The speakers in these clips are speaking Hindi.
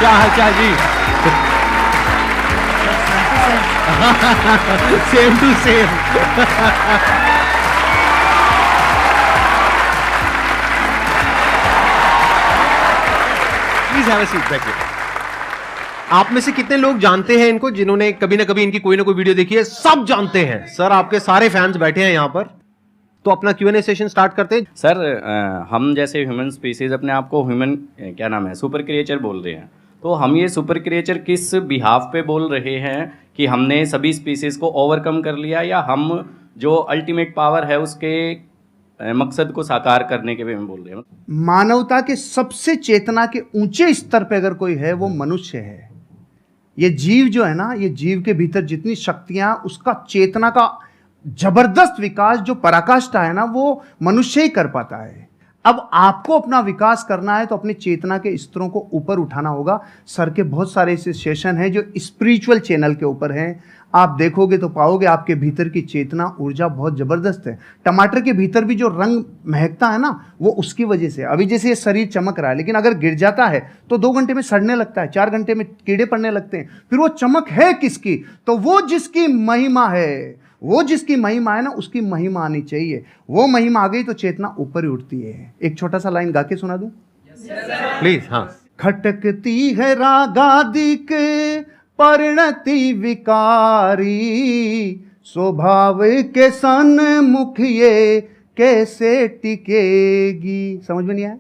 क्या हाल चाल जी? Same to same. Please have a seat back. आप में से कितने लोग जानते हैं इनको, जिन्होंने कभी ना कभी इनकी कोई ना कोई वीडियो देखी है? सब जानते हैं सर, आपके सारे फैंस बैठे हैं यहां पर। तो अपना Q&A सेशन स्टार्ट करते हैं। सर हम जैसे ह्यूमन स्पीसीज अपने आप को ह्यूमन क्या नाम है सुपर क्रिएचर बोल रहे हैं, तो हम ये सुपर क्रिएचर किस बिहाफ पे बोल रहे हैं कि हमने सभी स्पीसीज को ओवरकम कर लिया, या हम जो अल्टीमेट पावर है उसके मकसद को साकार करने के वे में बोल रहे हैं? मानवता के सबसे चेतना के ऊंचे स्तर पे अगर कोई है वो मनुष्य है। ये जीव जो है ना, ये जीव के भीतर जितनी शक्तियां, उसका चेतना का जबरदस्त विकास जो पराकाष्ठा है ना, वो मनुष्य ही कर पाता है। अब आपको अपना विकास करना है तो अपनी चेतना के स्तरों को ऊपर उठाना होगा। सर के बहुत सारे ऐसे सेशन हैं जो स्पिरिचुअल चैनल के ऊपर हैं, आप देखोगे तो पाओगे आपके भीतर की चेतना ऊर्जा बहुत जबरदस्त है। टमाटर के भीतर भी जो रंग महकता है ना, वो उसकी वजह से। अभी जैसे ये शरीर चमक रहा है, लेकिन अगर गिर जाता है तो 2 घंटे में सड़ने लगता है, 4 घंटे में कीड़े पड़ने लगते हैं। फिर वो चमक है किसकी? तो वो जिसकी महिमा है, वो जिसकी महिमा है ना, उसकी महिमा आनी चाहिए। वो महिमा आ गई तो चेतना ऊपर ही उठती है। एक छोटा सा लाइन गा के सुना दूं प्लीज? हाँ। खटकती है रागादि के परिणति विकारी, स्वभाव के सन्मुख ये कैसे टिकेगी। समझ में नहीं आया?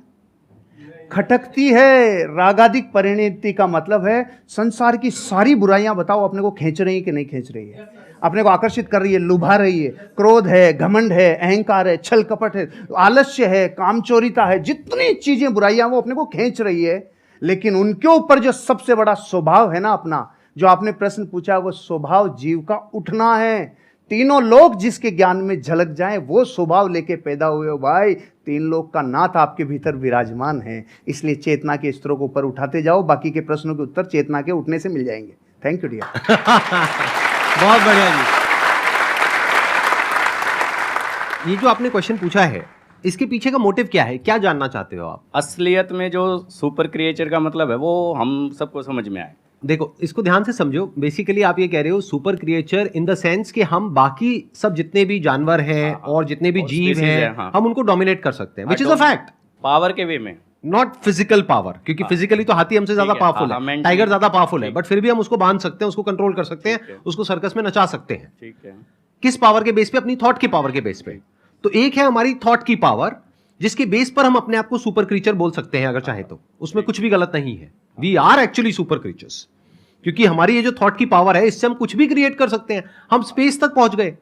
खटकती है रागादिक परिणति का मतलब है संसार की सारी बुराइयां बताओ अपने को खींच रही है कि नहीं खींच रही है, अपने को आकर्षित कर रही है, लुभा रही है। क्रोध है, घमंड है, अहंकार है, छल कपट है, आलस्य है, कामचोरिता है, जितनी चीजें बुराइयां वो अपने को खींच रही है। लेकिन उनके ऊपर जो सबसे बड़ा स्वभाव है ना अपना, जो आपने प्रश्न पूछा, वो स्वभाव जीव का उठना है। तीनों लोग जिसके ज्ञान में झलक जाएं, वो स्वभाव लेके पैदा हुए हो भाई। 3 लोग का नाथ आपके भीतर विराजमान है। इसलिए चेतना के स्तरों को ऊपर उठाते जाओ, बाकी के प्रश्नों के उत्तर चेतना के उठने से मिल जाएंगे। Thank you dear. बहुत बढ़िया जी। ये जो आपने क्वेश्चन पूछा है, इसके पीछे का मोटिव क्या है? क्या जानना चाहते हो आप? असलियत में जो सुपर क्रिएचर का मतलब है वो हम सबको समझ में आए। देखो, इसको ध्यान से समझो। बेसिकली आप ये कह रहे हो super creature in the sense कि हम बाकी सब जितने भी जानवर हैं और जितने भी जीव हैं, हम उनको डोमिनेट कर सकते हैं, which is a fact. Power के वे में, नॉट फिजिकल पावर, क्योंकि फिजिकली तो हाथी हमसे ज्यादा पावरफुल है, टाइगर ज्यादा पावरफुल है, बट फिर भी हम उसको बांध सकते हैं, उसको कंट्रोल कर सकते हैं, उसको सर्कस में नचा सकते हैं। ठीक है। किस पावर के बेस पे? अपनी थॉट की पावर के बेस पे। तो एक है हमारी थॉट की पावर, जिसके बेस पर हम अपने आप को सुपर क्रीचर बोल सकते हैं अगर चाहे तो। उसमें कुछ भी गलत नहीं है। We are actually super creatures, क्योंकि हमारी ये जो थॉट की पावर है, इससे हम कुछ भी क्रिएट कर सकते हैं। हम स्पेस तक पहुंच गए।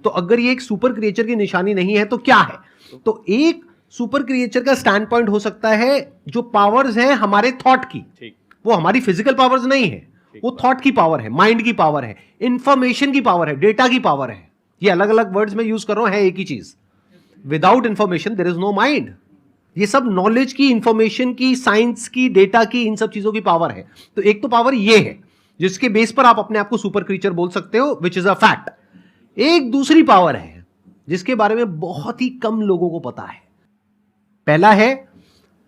तो अगर ये एक सुपर क्रिएचर की निशानी नहीं है तो क्या है? तो एक सुपर क्रिएचर का स्टैंड पॉइंट हो सकता है जो पावर्स हैं हमारे थॉट की, वो हमारी फिजिकल पावर्स नहीं है, वो थॉट की पावर है, माइंड की पावर है, इंफॉर्मेशन की पावर है, डेटा की पावर है। ये अलग अलग वर्ड्स में यूज कर रहा हूं, है एक ही चीज। Without information there is no mind. ये सब नॉलेज की, इंफॉर्मेशन की, साइंस की, डेटा की, इन सब चीजों की पावर है। तो एक तो पावर ये है जिसके बेस पर आप अपने आप को सुपर क्रीचर बोल सकते हो, विच इज अ फैक्ट। एक दूसरी पावर है जिसके बारे में बहुत ही कम लोगों को पता है। पहला है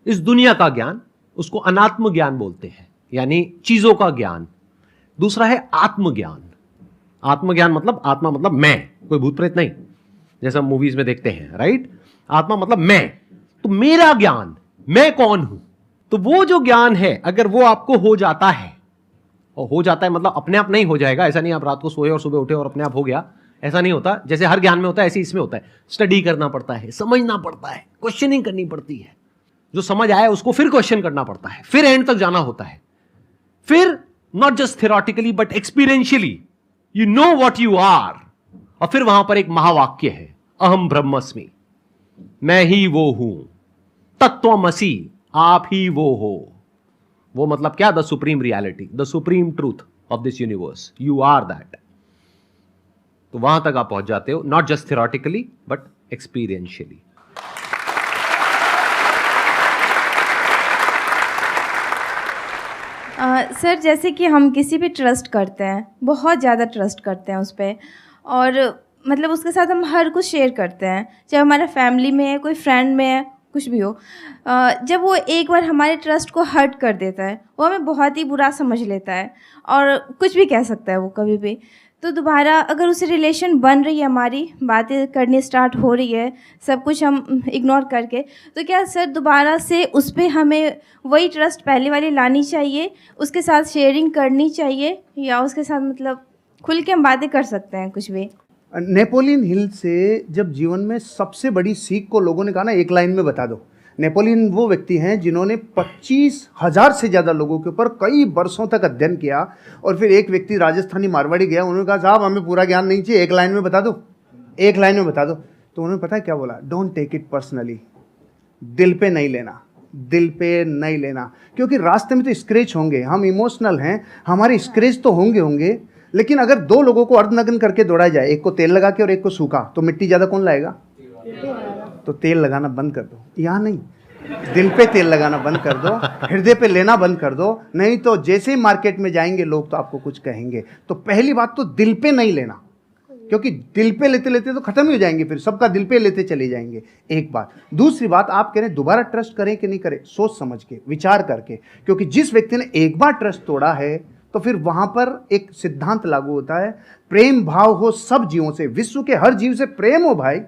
इस दुनिया का ज्ञान, उसको अनात्म ज्ञान बोलते हैं, यानी चीजों का ज्ञान। दूसरा है आत्मज्ञान। आत्मज्ञान मतलब, आत्मा मतलब मैं, कोई भूत प्रेत नहीं, जैसा हम मूवीज में देखते हैं, राइट? आत्मा मतलब मैं, तो मेरा ज्ञान, मैं कौन हूं। तो वो जो ज्ञान है, अगर वो आपको हो जाता है, और हो जाता है मतलब अपने आप नहीं हो जाएगा, ऐसा नहीं आप रात को सोए और सुबह उठे और अपने आप हो गया, ऐसा नहीं होता। जैसे हर ज्ञान में होता है, ऐसे इसमें होता है। स्टडी करना पड़ता है, समझना पड़ता है, क्वेश्चनिंग करनी पड़ती है। जो समझ आया उसको फिर क्वेश्चन करना पड़ता है, फिर एंड तक जाना होता है। फिर not just theoretically but experientially you know what you are. और फिर वहां पर एक महावाक्य है, अहम ब्रह्मस्मि, मैं ही वो हूं, तत्वमसि, आप ही वो हो। वो मतलब क्या? The supreme reality, the supreme truth of this universe, you are that. तो वहां तक आप पहुंच जाते हो, not just theoretically but experientially. Sir, जैसे कि हम किसी पे ट्रस्ट करते हैं, बहुत ज़्यादा ट्रस्ट करते हैं उस पर, और मतलब उसके साथ हम हर कुछ शेयर करते हैं, चाहे हमारा फैमिली में है, कोई फ्रेंड में है, कुछ भी हो, जब वो एक बार हमारे ट्रस्ट को हर्ट कर देता है, वो हमें बहुत ही बुरा समझ लेता है और कुछ भी कह सकता है वो कभी भी, तो दोबारा अगर उससे रिलेशन बन रही है, हमारी बातें करनी स्टार्ट हो रही है, सब कुछ हम इग्नोर करके, तो क्या सर दोबारा से उस पर हमें वही ट्रस्ट पहले वाली लानी चाहिए, उसके साथ शेयरिंग करनी चाहिए, या उसके साथ मतलब खुल के हम बातें कर सकते हैं कुछ भी? नेपोलियन हिल से जब जीवन में सबसे बड़ी सीख को लोगों ने कहा ना, एक लाइन में बता दो। नेपोलियन वो व्यक्ति हैं जिन्होंने 25,000 से ज़्यादा लोगों के ऊपर कई वर्षों तक अध्ययन किया, और फिर एक व्यक्ति राजस्थानी मारवाड़ी गया, उन्होंने कहा साहब हमें पूरा ज्ञान नहीं चाहिए, एक लाइन में बता दो, एक लाइन में बता दो। तो उन्होंने पता है क्या बोला? डोंट टेक इट पर्सनली, दिल पे नहीं लेना, दिल पे नहीं लेना, क्योंकि रास्ते में तो स्क्रैच होंगे, हम इमोशनल हैं, हमारे स्क्रैच तो होंगे, लेकिन अगर दो लोगों को अर्धनग्न करके दौड़ा जाए, एक को तेल लगा के और एक को सूखा, तो मिट्टी ज़्यादा कौन लाएगा? तो तेल लगाना बंद कर दो, यहाँ नहीं, दिल पे तेल लगाना बंद कर दो, हृदय पे लेना बंद कर दो, नहीं तो जैसे ही मार्केट में जाएंगे लोग तो आपको कुछ कहेंगे। तो पहली बात तो दिल पे नहीं लेना, क्योंकि दिल पे लेते लेते तो खत्म ही हो जाएंगे, फिर सबका दिल पे लेते चले जाएंगे, एक बात। दूसरी बात, आप कह रहे हैं दोबारा ट्रस्ट करें कि नहीं करें, सोच समझ के, विचार करके, क्योंकि जिस व्यक्ति ने एक बार ट्रस्ट तोड़ा है तो फिर वहां पर एक सिद्धांत लागू होता है, प्रेम भाव हो सब जीवों से, विश्व के हर जीव से प्रेम हो भाई,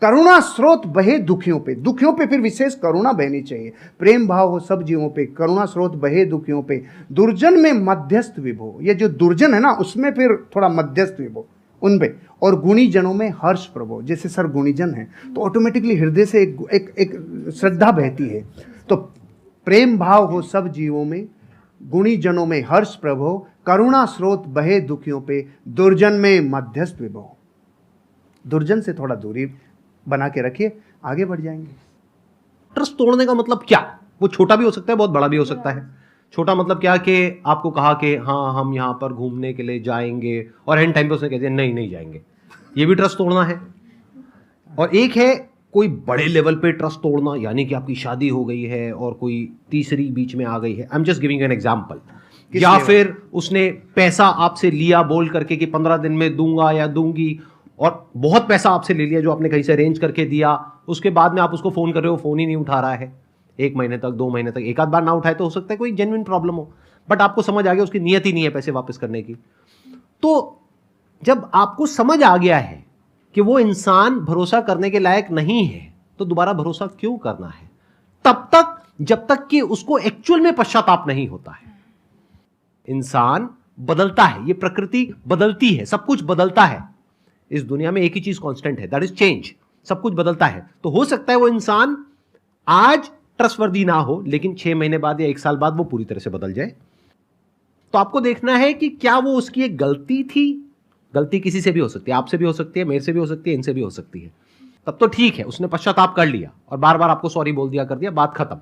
करुणा स्रोत बहे दुखियों पे, दुखियों पे फिर विशेष करुणा बहनी चाहिए, प्रेम भाव हो सब जीवों पे, करुणा स्रोत बहे दुखियों पे, दुर्जन में मध्यस्थ विभो, ये जो दुर्जन है ना उसमें फिर थोड़ा मध्यस्थ विभो उन पे, और गुणी जनों में हर्ष प्रभो, जैसे सर गुणीजन है तो ऑटोमेटिकली हृदय से एक श्रद्धा बहती है। तो प्रेम भाव हो सब जीवों में, गुणी जनों में हर्ष प्रभो, करुणा स्रोत बहे दुखियों पे, दुर्जन में मध्यस्थ विभो। दुर्जन से थोड़ा दूरी बना के रखिए, आगे बढ़ जाएंगे। ट्रस्ट तोड़ने का मतलब क्या? वो छोटा भी हो सकता है, बहुत बड़ा भी हो सकता है। छोटा मतलब क्या कि आपको कहा कि हाँ हम यहाँ पर घूमने के लिए जाएंगे, और एंड टाइम पे उसने कह दिया नहीं जाएंगे, ये भी ट्रस्ट तोड़ना है। और एक है कोई बड़े लेवल पे ट्रस्ट तोड़ना, यानी कि आपकी शादी हो गई है और कोई तीसरी बीच में आ गई है, I am just giving an example, या फिर उसने पैसा आपसे लिया बोल करके कि 15 दिन में दूंगा या दूंगी, और बहुत पैसा आपसे ले लिया जो आपने कहीं से अरेंज करके दिया, उसके बाद में आप उसको फोन कर रहे हो, फोन ही नहीं उठा रहा है, 1 महीने तक 2 महीने तक, एक आध बार ना उठाए तो हो सकता है कोई जेन्युइन प्रॉब्लम हो, बट आपको समझ आ गया उसकी नीयत ही नहीं है पैसे वापस करने की। तो जब आपको समझ आ गया है कि वो इंसान भरोसा करने के लायक नहीं है, तो दोबारा भरोसा क्यों करना है? तब तक जब तक कि उसको एक्चुअल में पश्चाताप नहीं होता है। इंसान बदलता है, ये प्रकृति बदलती है, सब कुछ बदलता है, इस दुनिया में एक ही चीज कांस्टेंट है, दैट इज चेंज, सब कुछ बदलता है। तो हो सकता है वो इंसान आज ट्रस्टवर्दी ना हो, लेकिन 6 महीने बाद या 1 साल बाद वो पूरी तरह से बदल जाए। तो आपको देखना है कि क्या वो उसकी एक गलती थी, गलती किसी से भी हो सकती है, आपसे भी हो सकती है, मेरे से भी हो सकती है, इनसे भी हो सकती है, तब तो ठीक है, उसने पश्चाताप कर लिया और बार बार आपको सॉरी बोल दिया, कर दिया, बात खत्म।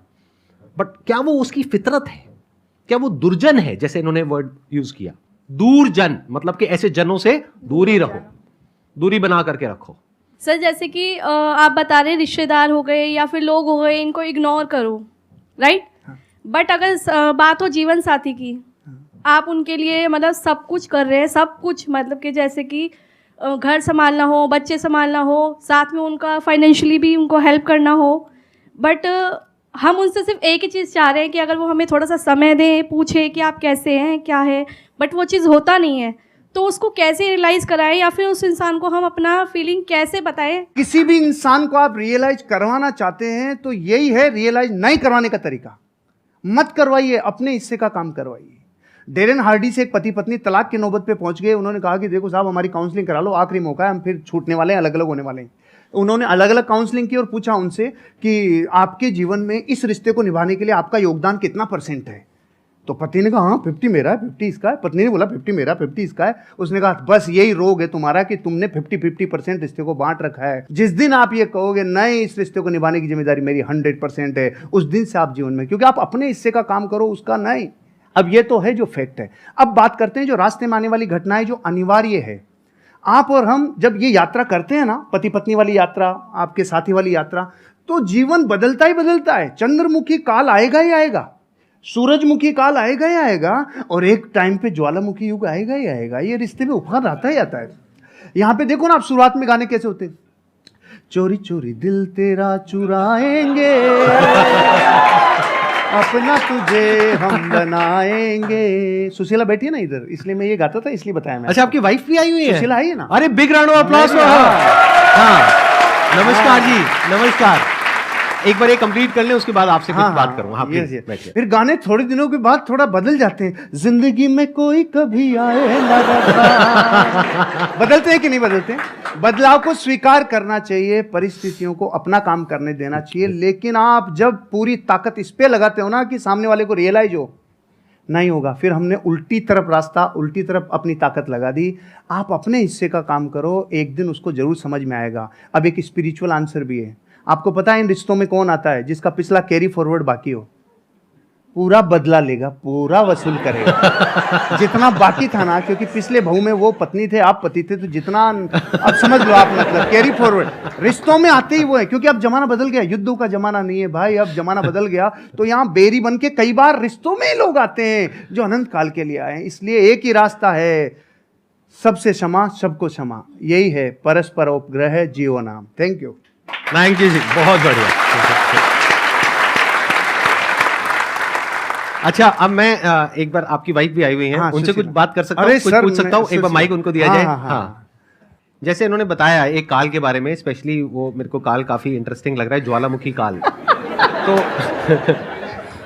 बट क्या वो उसकी फितरत है? क्या वो दुर्जन है? जैसे इन्होंने वर्ड यूज किया दूरजन, मतलब कि ऐसे जनों से दूरी रहो, दूरी बना करके रखो। सर जैसे कि आप बता रहे रिश्तेदार हो गए या फिर लोग हो गए, इनको इग्नोर करो, राइट? बट अगर बात हो जीवन साथी की, आप उनके लिए मतलब सब कुछ कर रहे हैं, सब कुछ मतलब कि जैसे कि घर संभालना हो, बच्चे संभालना हो, साथ में उनका फाइनेंशियली भी उनको हेल्प करना हो, बट हम उनसे सिर्फ एक ही चीज़ चाह रहे हैं कि अगर वो हमें थोड़ा सा समय दें, पूछे कि आप कैसे हैं, क्या है, बट वो चीज़ होता नहीं है। तो उसको कैसे रियलाइज़ कराएं, या फिर उस इंसान को हम अपना फीलिंग कैसे बताएं? किसी भी इंसान को आप रियलाइज करवाना चाहते हैं तो यही है रियलाइज नहीं करवाने का तरीका। मत करवाइए, अपने हिस्से का काम करवाइए। डेरेन हार्डी से एक पति पत्नी तलाक की नौबत पे पहुंच गए। उन्होंने कहा कि देखो साहब हमारी काउंसलिंग करा लो, आखिरी मौका है, हम फिर छूटने वाले हैं, अलग अलग होने वाले हैं। उन्होंने अलग अलग काउंसलिंग की और पूछा उनसे कि आपके जीवन में इस रिश्ते को निभाने के लिए आपका योगदान कितना % है। तो पति ने कहा हाँ 50 मेरा है, 50 इसका है। पत्नी ने बोला 50 मेरा, 50 इसका है। उसने कहा बस यही रोग है तुम्हारा कि तुमने 50-50% रिश्ते को बांट रखा है। जिस दिन आप ये कहोगे नहीं इस रिश्ते को निभाने की जिम्मेदारी मेरी 100% है, उस दिन से आप जीवन में, क्योंकि आप अपने हिस्से का काम करो, उसका नहीं। अब ये तो है जो फैक्ट है। अब बात करते हैं जो रास्ते में आने वाली घटनाएं जो अनिवार्य है। आप और हम जब ये यात्रा करते हैं ना, पति पत्नी वाली यात्रा, आपके साथी वाली यात्रा, तो जीवन बदलता ही बदलता है। चंद्रमुखी काल आएगा ही आएगा, सूरजमुखी काल आएगा ही आएगा, और एक टाइम पे ज्वालामुखी युग आएगा ही आएगा। ये रिश्ते में उफान आता ही आता है। यहाँ पे देखो ना आप, शुरुआत में गाने कैसे होते हैं, चोरी चोरी दिल तेरा चुराएंगे, अपना तुझे हम बनाएंगे। सुशीला बैठी है ना इधर, इसलिए मैं ये गाता था, इसलिए बताया मैं। अच्छा, आपकी वाइफ भी आई हुई है? सुशीला आई है ना। अरे बिग राउंड ऑफ अप्लॉज। हाँ, नमस्कार जी, नमस्कार। एक बार ये कंप्लीट कर लें, उसके बाद आपसे कुछ बात करूँ। हाँ, yes, प्लीज yes। बैठिए। फिर गाने थोड़े दिनों के बाद थोड़ा बदल जाते हैं। जिंदगी में कोई कभी आए ना रखा। बदलते हैं कि नहीं बदलते? बदलाव को स्वीकार करना चाहिए, परिस्थितियों को अपना काम करने देना चाहिए। लेकिन आप जब पूरी ताकत इस पे लगाते हो ना कि सामने वाले को रियलाइज हो, नहीं होगा। फिर हमने उल्टी तरफ रास्ता, उल्टी तरफ अपनी ताकत लगा दी। आप अपने हिस्से का काम करो, एक दिन उसको जरूर समझ में आएगा। अब एक स्पिरिचुअल आंसर भी है। आपको पता है इन रिश्तों में कौन आता है? जिसका पिछला कैरी फॉरवर्ड बाकी हो, पूरा बदला लेगा, पूरा वसूल करेगा जितना बाकी था ना। क्योंकि पिछले बहू में वो पत्नी थे, आप पति थे, तो जितना अब समझ लो आप, मतलब कैरी फॉरवर्ड रिश्तों में आते ही वो है। क्योंकि अब जमाना बदल गया, युद्धों का जमाना नहीं है भाई, अब जमाना बदल गया। तो यहाँ बेरी बन के कई बार रिश्तों में ही लोग आते हैं जो अनंत काल के लिए आए हैं। इसलिए एक ही रास्ता है, सबसे क्षमा, सबको क्षमा। यही है परस्पर उपग्रह जीव नाम। Thank you. थैंक यू जी, बहुत बढ़िया। अच्छा, अब मैं एक बार, आपकी वाइफ भी आई हुई हैं, हाँ, उनसे कुछ सुशीला। बात कर सकता हूँ, अरे कुछ सर, पूछ सकता हूँ? एक बार माइक उनको दिया जाए। हाँ, हाँ, हाँ, जैसे इन्होंने बताया एक काल के बारे में, स्पेशली वो मेरे को काल काफी इंटरेस्टिंग लग रहा है, ज्वालामुखी काल।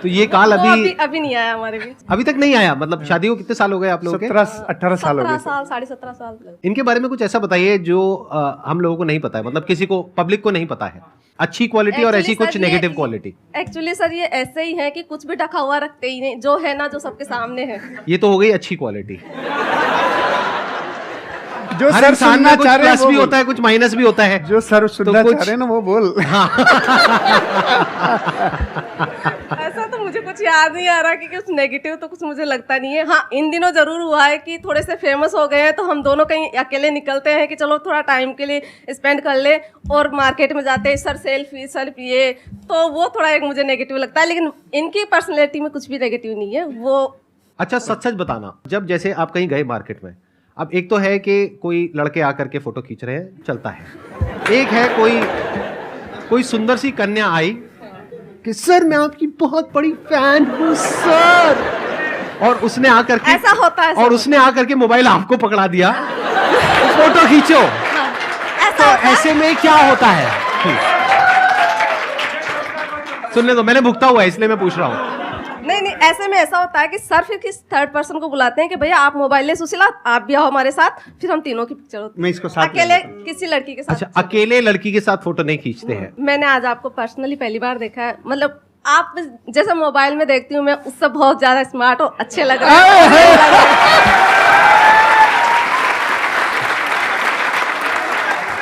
तो ये काल वो अभी नहीं आया हमारे बीच। अभी तक नहीं आया। मतलब शादी को कितने साल हो गए आप लोगों के? 17-18 साल हो गए। 17 साल। इनके बारे में कुछ ऐसा बताइए जो हम लोगों को नहीं पता है, मतलब किसी को, पब्लिक को नहीं पता है। अच्छी क्वालिटी और ऐसी कुछ नेगेटिव क्वालिटी। एक्चुअली सर ये ऐसे ही है कि कुछ भी ढका हुआ रखते ही नहीं, जो है ना, जो सबके सामने है। ये तो हो गई अच्छी क्वालिटी। जो हर सर इंसान सुनना में कुछ चाह रहे हैं प्लस वो भी बोल। होता है, कुछ माइनस भी होता है। जो सर सुनना कुछ- चाह रहे हैं ना वो बोल। ऐसा तो मुझे कुछ याद नहीं आ रहा कि कुछ नेगेटिव तो कुछ मुझे लगता नहीं है। हाँ, इन दिनों जरूर हुआ है कि थोड़े से फेमस हो गए हैं, तो हम दोनों कहीं अकेले निकलते हैं कि चलो थोड़ा टाइम के लिए स्पेंड कर ले, और मार्केट में जाते हैं, सर सेल्फी ये, तो वो थोड़ा एक मुझे नेगेटिव लगता है। लेकिन इनकी पर्सनैलिटी में कुछ भी नेगेटिव नहीं है वो। अच्छा, सच सच बताना, जब जैसे आप कहीं गए मार्केट में, अब एक तो है कि कोई लड़के आकर के फोटो खींच रहे हैं, चलता है। एक है कोई सुंदर सी कन्या आई कि सर मैं आपकी बहुत बड़ी फैन हूँ सर, और उसने आकर के, ऐसा होता है, और उसने आकर के मोबाइल आपको पकड़ा दिया, फोटो खींचो। तो ऐसे में क्या होता है? सुनने दो, मैंने भुगता हुआ है इसलिए मैं पूछ रहा हूँ। नहीं, ऐसे में ऐसा होता है कि सर फिर किस थर्ड पर्सन को बुलाते हैं कि भैया आप मोबाइल ले, सुशीला आप भी आओ हमारे साथ, फिर हम तीनों की पिक्चर होती है। मैं इसको साथ अकेले किसी लड़की के साथ। अच्छा, अकेले लड़की के साथ फोटो नहीं खींचते हैं? मैंने आज आपको पर्सनली पहली बार देखा है। मतलब आप जैसे मोबाइल में देखती हूँ मैं, उससे बहुत ज्यादा स्मार्ट हो, अच्छे लग रहे हैं।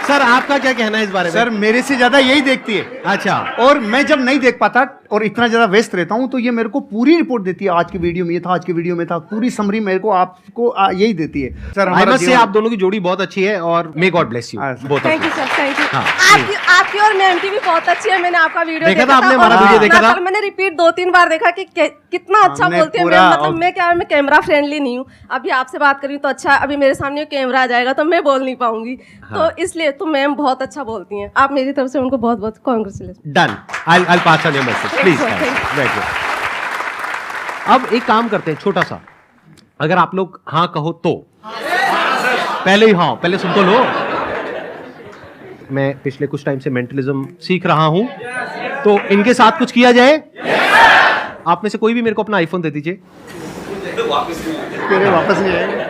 सर आपका क्या कहना है इस बारे में? सर मेरे से ज्यादा यही देखती है। अच्छा, और मैं जब नहीं देख पाता और इतना ज्यादा व्यस्त रहता हूं, तो ये मेरे को पूरी रिपोर्ट देती है। आज की वीडियो में ये था, आज की वीडियो में था, पूरी समरी मेरे को आपको यही देती है। सर आई मस्ट से आप दोनों की जोड़ी बहुत अच्छी है, और may God bless you both of thank you sir, thank you. हाँ, आपकी और मैम की भी बहुत अच्छी है। मैंने आपका वीडियो देखा था, आपने और हमारा वीडियो देखा था? लगातार मैंने रिपीट 2-3 बार देखा कि कितना अच्छा हमने बोलती है पूरा- मैम। मतलब मैं कैमरा फ्रेंडली नहीं हूँ। अभी आपसे बात कर रही हूँ तो अच्छा, अभी मेरे सामने कैमरा आ जाएगा तो मैं बोल नहीं पाऊंगी। तो इसलिए तो मैम बहुत अच्छा बोलती हैं। आप मेरी तरफ से उनको बहुत बहुत congratulation. Done. I'll pass on your message, please Thank you, guys. Very good. अब एक काम करते हैं छोटा सा, अगर आप लोग हाँ कहो तो पहले ही हाँ, पहले सुन तो लो। मैं पिछले कुछ टाइम से मेंटलिज्म सीख रहा हूं, तो इनके साथ कुछ किया जाए। आप में से कोई भी मेरे को अपना आईफोन दे दीजिए। मेरे वापस नहीं आएगा।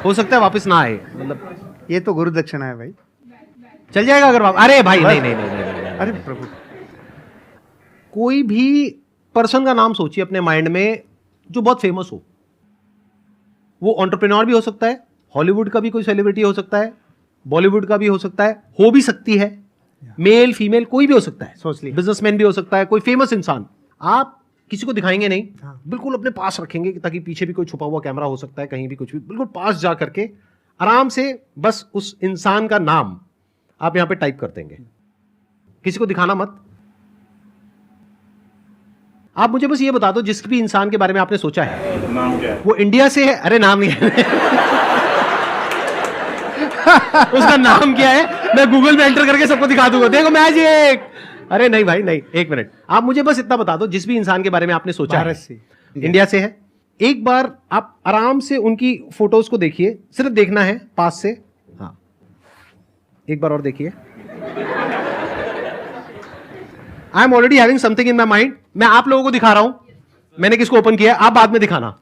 हो सकता है वापस ना आए, मतलब ये तो गुरु दक्षिणा है भाई। चल जाएगा अगर वापस। अरे भाई नहीं नहीं नहीं, नहीं, नहीं। अरे प्रभु, कोई भी पर्सन का नाम सोचिए अपने माइंड में जो बहुत फेमस हो। वो एंटरप्रेन्योर भी हो सकता है, हॉलीवुड का भी कोई सेलिब्रिटी हो सकता है, बॉलीवुड का भी हो सकता है, हो भी सकती है, मेल फीमेल कोई भी हो सकता है, सोच लिया। बिजनेसमैन भी हो सकता है, कोई फेमस इंसान। आप किसी को दिखाएंगे नहीं, हाँ। बिल्कुल अपने पास रखेंगे ताकि पीछे भी कोई छुपा हुआ कैमरा हो सकता है, कहीं भी कुछ भी, बिल्कुल पास जा करके आराम से बस उस इंसान का नाम आप यहां पे टाइप कर देंगे। किसी को दिखाना मत। आप मुझे बस ये बता दो, जिस भी इंसान के बारे में आपने सोचा है, नाम क्या है? वो इंडिया से है? अरे नाम नहीं है। उसका नाम क्या है, मैं गूगल में एंटर करके सबको दिखा दूंगा, देखो मैजिक। अरे नहीं भाई नहीं, एक मिनट, आप मुझे बस इतना बता दो, जिस भी इंसान के बारे में आपने सोचा भारत है, से, इंडिया से है, एक बार आप आराम से उनकी फोटोज को देखिए, सिर्फ देखना है पास से। हाँ, एक बार और देखिए। I am already having something in my mind. मैं आप लोगों को दिखा रहा हूं मैंने किसको ओपन किया, आप बाद में दिखाना।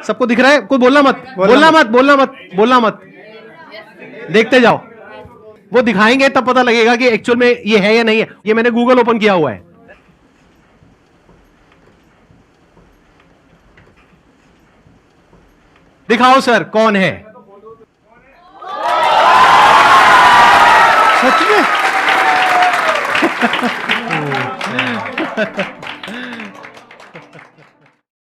सबको दिख रहा है? कोई बोलना मत, बोलना मत, बोलना मत, बोलना मत, देखते जाओ। वो दिखाएंगे तब पता लगेगा कि एक्चुअल में ये है या नहीं है। ये मैंने गूगल ओपन किया हुआ है। दिखाओ सर कौन है। सच में